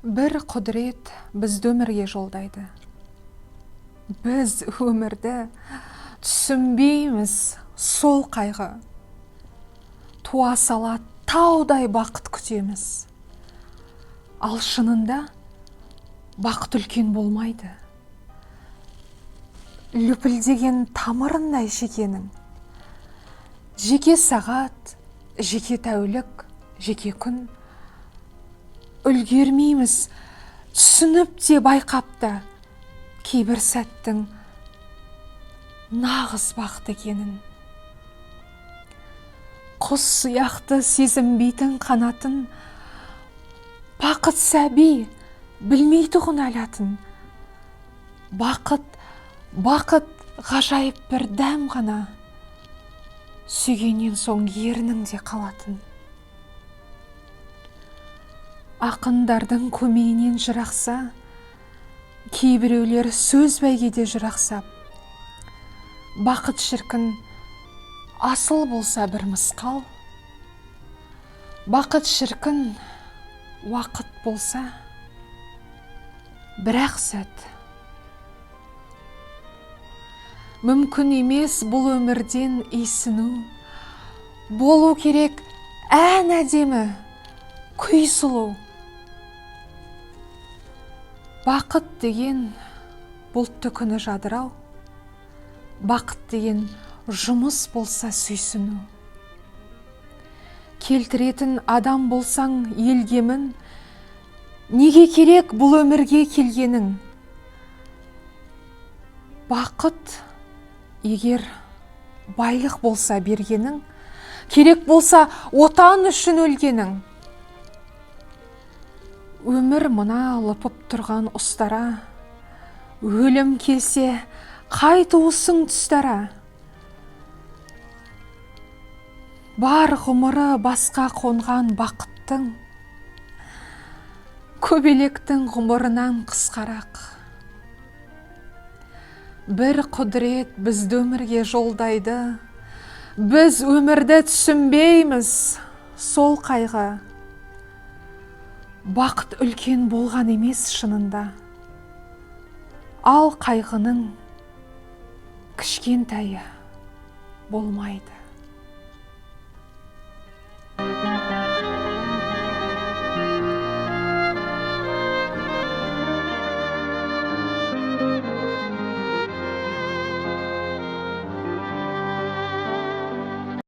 Бір құдірет бізді өмірге жолдайды. Біз өмірді түсінбейміз сол қайғы. Туа сала таудай бақыт күтеміз. Ал шынында бақыт үлкен болмайды. Лүпілдеген тамырындай жекенің. Жеке сағат, жеке тәулік, жеке күн. Үлгермейміз, түсініп те байқапта кейбір сәттің нағыз бақыт екенін. Құс сияқты сезінбейтін қанатын, бақыт сәби білмейтұғын әлатын. Бақыт ғажайып бір дәм ғана, сүйгеннен соң ерінің де қалатын. Ақындардың көмейінен жырақса, кейбіреулер сөз бәйгеде жырақсап, бақыт шіркін асыл болса бір мысқал, бақыт шіркін уақыт болса бір-ақ сәт. Мүмкін емес бұл өмірден исіну, болу керек ән әдемі, күй сұлу. Бақыт деген бұлтты күні жадырау, бақыт деген жұмыс болса сүйсіну. Келтіретін адам болсаң елгемін, неге керек бұл өмірге келгенің? Бақыт егер байлық болса бергенің, керек болса отан үшін өлгенің. Өмір мына лыпып тұрған ұстара, өлім келсе қайтуысың тұстара. Бар ғұмыры басқа қонған бақыттың, көбелектің ғұмырынан қысқарақ. Бір құдірет бізді өмірге жолдайды, біз өмірді түсінбейміз сол қайғы. Бақыт үлкен болған емес шынында, ал қайғының кішкентайы болмайды.